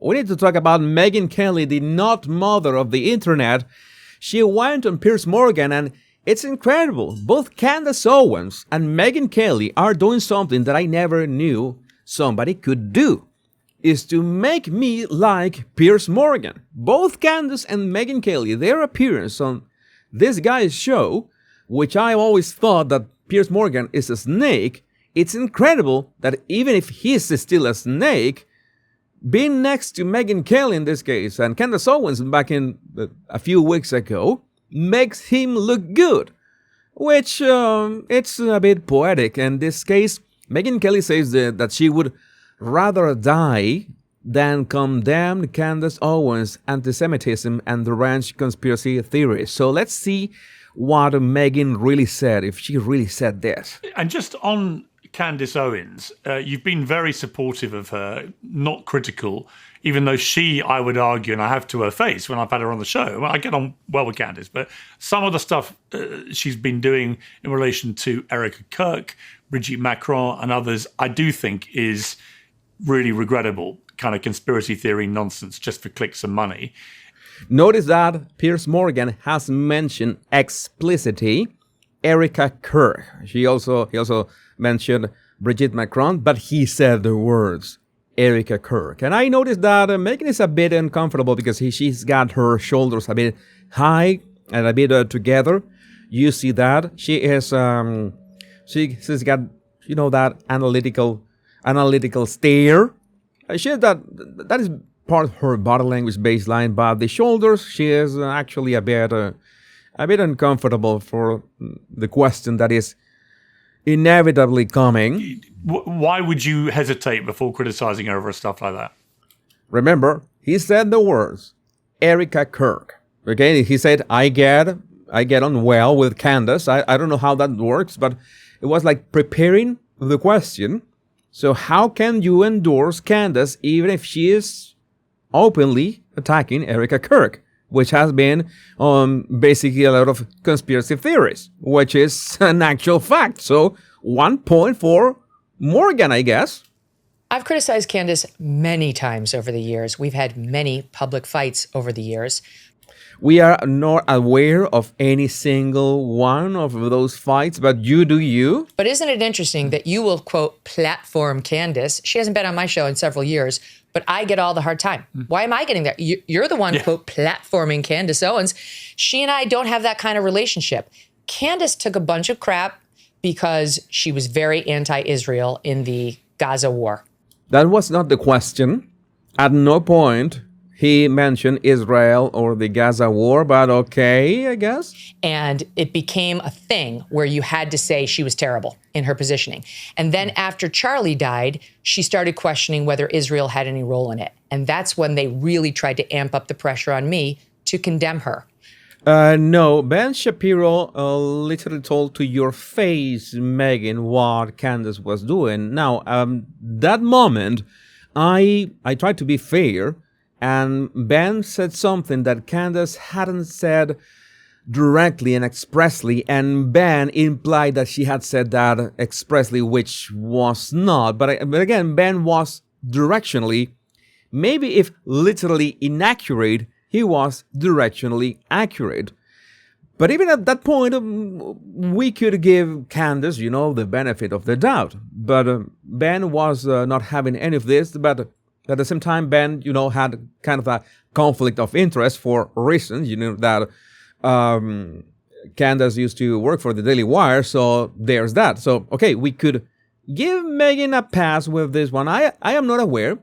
we need to talk about Megyn Kelly, the not mother of the internet. She went on Piers Morgan, and it's incredible. Both Candace Owens and Megyn Kelly are doing something that I never knew somebody could do, is to make me like Piers Morgan. Both Candace and Megyn Kelly, their appearance on this guy's show, which I always thought that Piers Morgan is a snake, it's incredible that even if he's still a snake, being next to Megyn Kelly in this case, and Candace Owens back in a few weeks ago, makes him look good. Which, it's a bit poetic. In this case, Megyn Kelly says that she would rather die than condemn Candace Owens' anti-Semitism and deranged conspiracy theories. So let's see what Megyn really said, if she really said this. And just on Candace Owens, you've been very supportive of her, not critical, even though she, I would argue, and I have to her face when I've had her on the show, I get on well with Candace, but some of the stuff she's been doing in relation to Erica Kirk, Brigitte Macron and others, I do think is really regrettable, kind of conspiracy theory nonsense just for clicks and money. Notice that Piers Morgan has mentioned explicitly Erica Kirk. He also mentioned Brigitte Macron, but he said the words Erica Kirk. And I noticed that Megyn is a bit uncomfortable because she's got her shoulders a bit high and a bit together. You see that she is she's got, you know, that analytical stare. That is part of her body language baseline, but the shoulders, she is actually a bit uncomfortable for the question that is inevitably coming. Why would you hesitate before criticizing her over stuff like that? Remember, he said the words Erica Kirk. Okay, he said, I get on well with Candace. I don't know how that works, but it was like preparing the question. So how can you endorse Candace even if she is openly attacking Erica Kirk, which has been basically a lot of conspiracy theories, which is an actual fact. So 1 point for Morgan, I guess. I've criticized Candace many times over the years. We've had many public fights over the years. We are not aware of any single one of those fights, but you do you. But isn't it interesting that you will, quote, platform Candace? She hasn't been on my show in several years, but I get all the hard time. Why am I getting that? You're the one, quote, platforming Candace Owens. She and I don't have that kind of relationship. Candace took a bunch of crap because she was very anti-Israel in the Gaza war. That was not the question. At no point he mentioned Israel or the Gaza war, but okay, I guess. And it became a thing where you had to say she was terrible in her positioning. And then after Charlie died, she started questioning whether Israel had any role in it. And that's when they really tried to amp up the pressure on me to condemn her. No, Ben Shapiro literally told to your face, Megyn, what Candace was doing. Now, that moment, I tried to be fair, and Ben said something that Candace hadn't said directly and expressly, and Ben implied that she had said that expressly, which was not. But again, Ben was directionally, maybe if literally inaccurate, he was directionally accurate. But even at that point, we could give Candace, the benefit of the doubt. But Ben was not having any of this, but at the same time, Ben, had kind of a conflict of interest for reasons, that Candace used to work for the Daily Wire, so there's that. So, okay, we could give Megyn a pass with this one. I am not aware.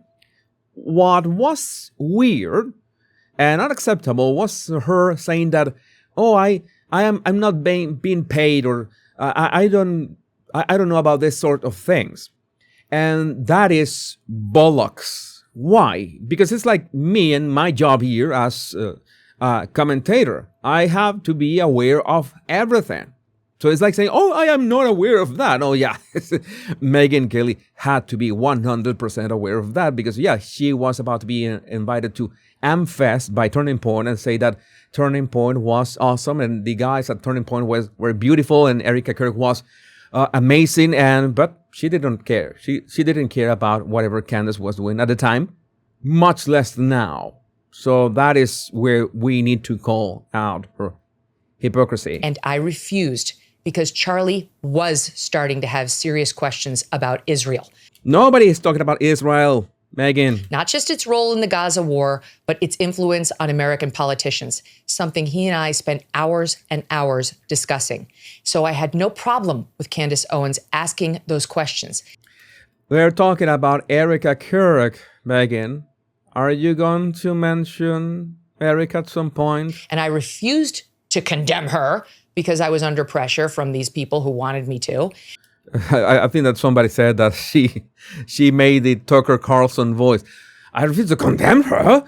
What was weird and unacceptable was her saying that, I'm not being paid, or I don't know about this sort of things. And that is bollocks. Why? Because it's like me and my job here as a commentator. I have to be aware of everything. So it's like saying, I am not aware of that. Oh, yeah. Megyn Kelly had to be 100% aware of that because, she was about to be invited to AmFest by Turning Point and say that Turning Point was awesome and the guys at Turning Point were beautiful and Erica Kirk was amazing, but she didn't care. She didn't care about whatever Candace was doing at the time. much less now. So that is where we need to call out her hypocrisy. And I refused because Charlie was starting to have serious questions about Israel. Nobody is talking about Israel, Megyn. Not just its role in the Gaza war, but its influence on American politicians, something he and I spent hours and hours discussing. So I had no problem with Candace Owens asking those questions. We're talking about Erica Kirk, Megyn. Are you going to mention Eric at some point? And I refused to condemn her because I was under pressure from these people who wanted me to. I think that somebody said that she made the Tucker Carlson voice. I refuse to condemn her.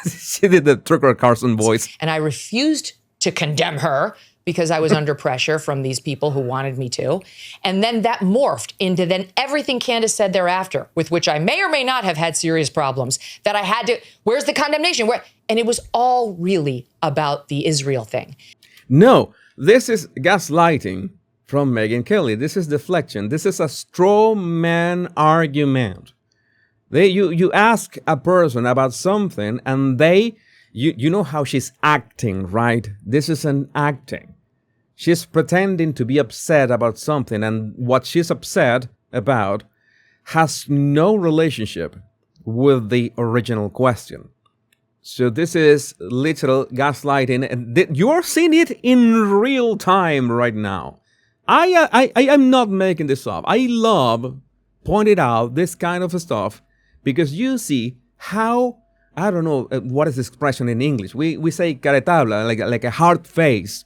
She did the Tucker Carlson voice. And I refused to condemn her because I was under pressure from these people who wanted me to. And then that morphed into then everything Candace said thereafter, with which I may or may not have had serious problems, that I had to, where's the condemnation? And it was all really about the Israel thing. No, this is gaslighting from Megyn Kelly. This is deflection. This is a straw man argument. You ask a person about something and you know how she's acting, right? This is an acting. She's pretending to be upset about something, and what she's upset about has no relationship with the original question. So this is literal gaslighting, and you are seeing it in real time right now. I am not making this up. I love pointing out this kind of stuff because you see how, I don't know, what is the expression in English? We say caretabla, like a hard face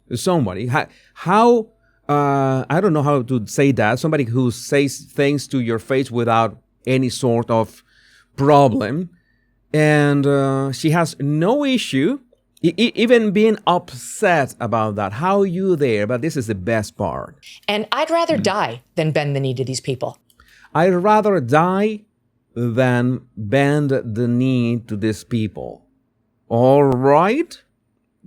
to somebody. How I don't know how to say that. Somebody who says things to your face without any sort of problem. And she has no issue even being upset about that. How you there? But this is the best part. And I'd rather die than bend the knee to these people. I'd rather die than bend the knee to these people. All right?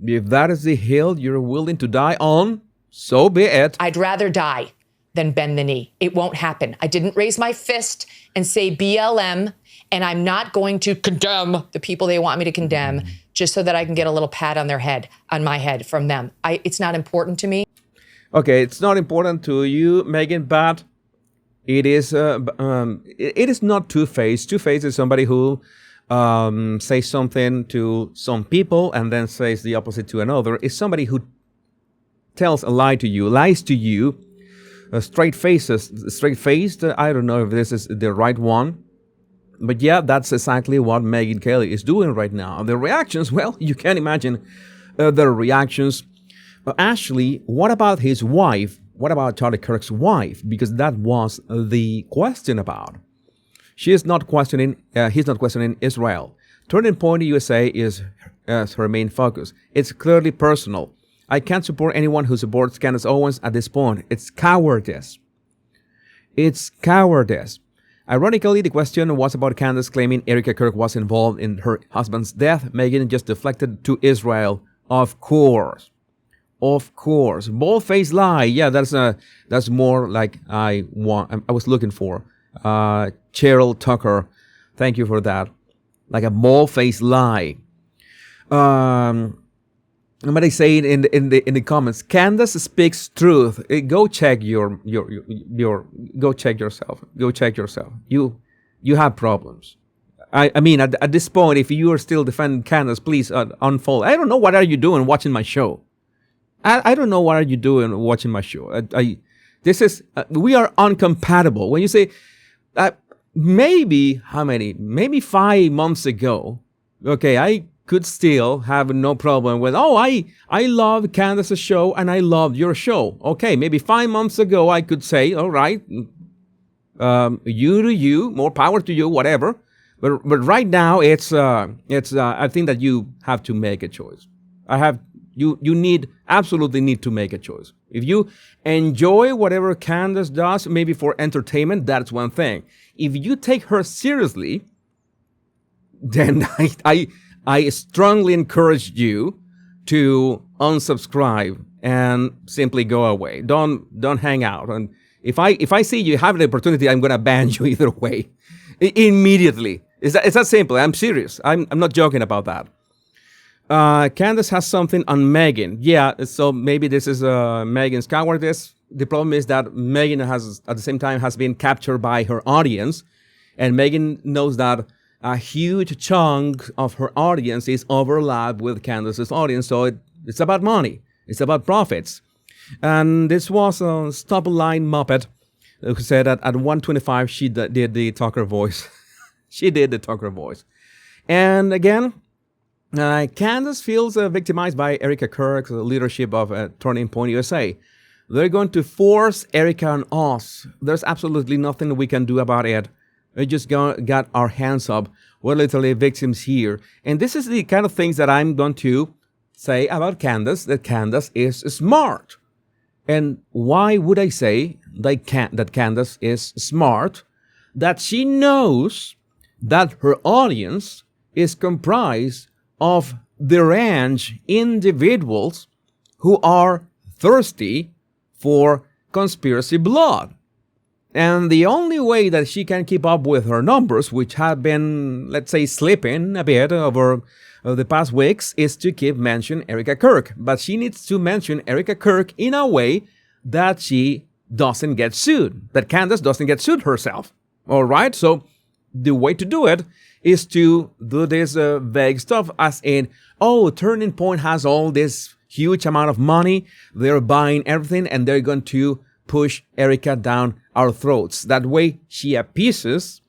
If that is the hill you're willing to die on, so be it. I'd rather die than bend the knee. It won't happen. I didn't raise my fist and say BLM, and I'm not going to condemn the people they want me to condemn just so that I can get a little pat on my head from them. It's not important to me. Okay, it's not important to you, Megyn, but it is not two-faced. Two-faced is somebody who says something to some people and then says the opposite to another. It's somebody who tells a lie to you, lies to you, straight-faced. I don't know if this is the right one. But yeah, that's exactly what Megyn Kelly is doing right now. The reactions, well, you can imagine the reactions. Actually, what about his wife? What about Charlie Kirk's wife? Because that was the question about. He's not questioning Israel. Turning Point USA is her main focus. It's clearly personal. I can't support anyone who supports Candace Owens at this point. It's cowardice. It's cowardice. Ironically, the question was about Candace claiming Erica Kirk was involved in her husband's death. Megyn just deflected to Israel. Of course. Bold-faced lie. Yeah, that's more like I was looking for. Cheryl Tucker. Thank you for that. Like a bold-faced lie. Somebody saying in the comments, Candace speaks truth. Go check go check yourself. Go check yourself. You have problems. I mean, at this point, if you are still defending Candace, please unfollow. I don't know what are you doing watching my show. I don't know what are you doing watching my show. This is we are incompatible. When you say maybe 5 months ago, okay, I could still have no problem with, I love Candace's show and I love your show. Okay, maybe 5 months ago I could say, all right, you do you, more power to you, whatever. But right now it's I think that you have to make a choice. You absolutely need to make a choice. If you enjoy whatever Candace does, maybe for entertainment, that's one thing. If you take her seriously, then I strongly encourage you to unsubscribe and simply go away. Don't hang out. And if I see you have the opportunity, I'm gonna ban you either way, immediately. It's that simple. I'm serious. I'm not joking about that. Candace has something on Megyn. Yeah, so maybe this is Megyn's cowardice. The problem is that Megyn has, at the same time, has been captured by her audience. And Megyn knows that a huge chunk of her audience is overlapped with Candace's audience. So it's about money. It's about profits. And this was a stop-line Muppet who said that at 125 she did the talker voice. She did the talker voice. And again, Candace feels victimized by Erica Kirk's leadership of Turning Point USA. They're going to force Erica on us. There's absolutely nothing we can do about it. We just got our hands up. We're literally victims here. And this is the kind of things that I'm going to say about Candace, that Candace is smart. And why would I say that Candace is smart? That she knows that her audience is comprised of deranged individuals who are thirsty for conspiracy blood. And the only way that she can keep up with her numbers, which have been, let's say, slipping a bit over the past weeks, is to keep mentioning Erica Kirk. But she needs to mention Erica Kirk in a way that she doesn't get sued, that Candace doesn't get sued herself. All right? So the way to do it is to do this vague stuff as in, oh, Turning Point has all this huge amount of money. They're buying everything and they're going to push Erica down our throats. That way she appeases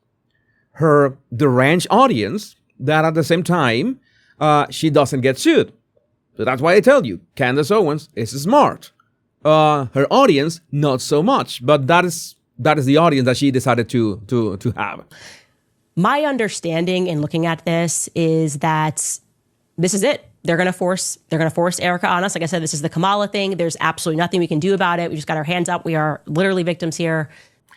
her deranged audience that at the same time she doesn't get sued. So that's why I tell you, Candace Owens is smart. Her audience, not so much. But that is the audience that she decided to have. My understanding in looking at this is that this is it. They're going to force Erica on us. Like I said, this is the Kamala thing. There's absolutely nothing we can do about it. We just got our hands up. We are literally victims here.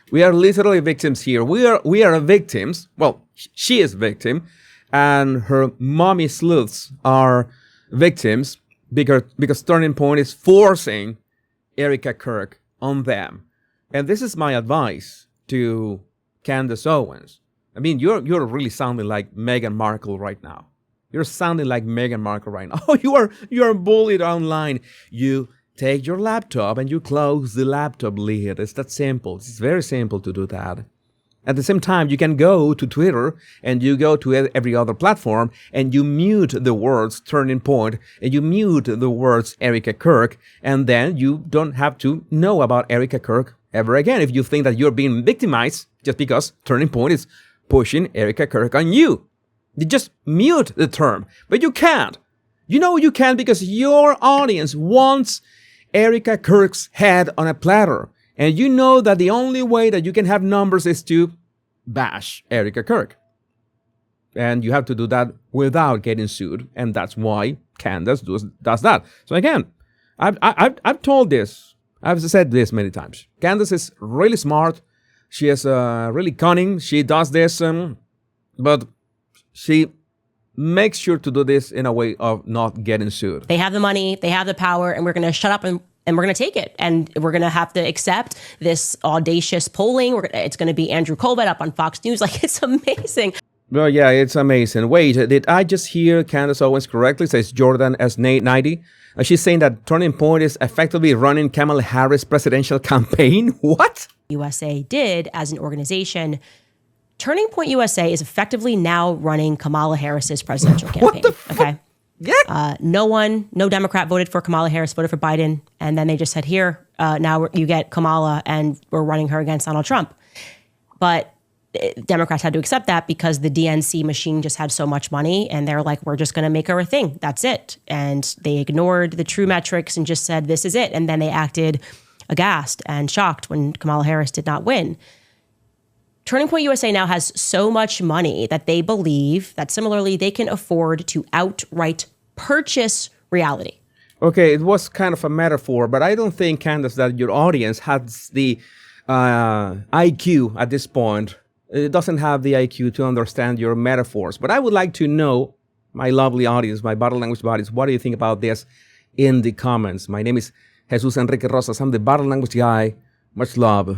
We are literally victims here. We are victims. Well, she is victim, and her mommy sleuths are victims because Turning Point is forcing Erica Kirk on them. And this is my advice to Candace Owens. I mean, you're really sounding like Meghan Markle right now. You're sounding like Meghan Markle right now. Oh, you are bullied online. You take your laptop and you close the laptop lid. It's that simple. It's very simple to do that. At the same time, you can go to Twitter and you go to every other platform and you mute the words Turning Point and you mute the words Erica Kirk, and then you don't have to know about Erica Kirk ever again if you think that you're being victimized just because Turning Point is pushing Erica Kirk on you. You just mute the term, but you can't. You know you can't because your audience wants Erica Kirk's head on a platter. And you know that the only way that you can have numbers is to bash Erica Kirk. And you have to do that without getting sued. And that's why Candace does that. So again, I've told this. I've said this many times. Candace is really smart. She is really cunning. She does this, but she makes sure to do this in a way of not getting sued. They have the money, they have the power, and we're going to shut up and we're going to take it. And we're going to have to accept this audacious polling. It's going to be Andrew Colbert up on Fox News. Like, it's amazing. Well, yeah, it's amazing. Wait, did I just hear Candace Owens correctly? Says Jordan S90. She's saying that Turning Point is effectively running Kamala Harris' presidential campaign. What? USA did as an organization. Turning Point USA is effectively now running Kamala Harris's presidential campaign. What the fuck? Okay. Yeah. No Democrat voted for Kamala Harris, voted for Biden. And then they just said, here, now you get Kamala and we're running her against Donald Trump. But Democrats had to accept that because the DNC machine just had so much money and they're like, we're just going to make her a thing. That's it. And they ignored the true metrics and just said, this is it. And then they acted aghast and shocked when Kamala Harris did not win. Turning Point USA now has so much money that they believe that similarly they can afford to outright purchase reality. Okay, it was kind of a metaphor, but I don't think, Candace, that your audience has the IQ at this point. It doesn't have the IQ to understand your metaphors. But I would like to know, my lovely audience, my body language buddies, what do you think about this in the comments? My name is Jesus Enrique Rosas. I'm the body language guy. Much love.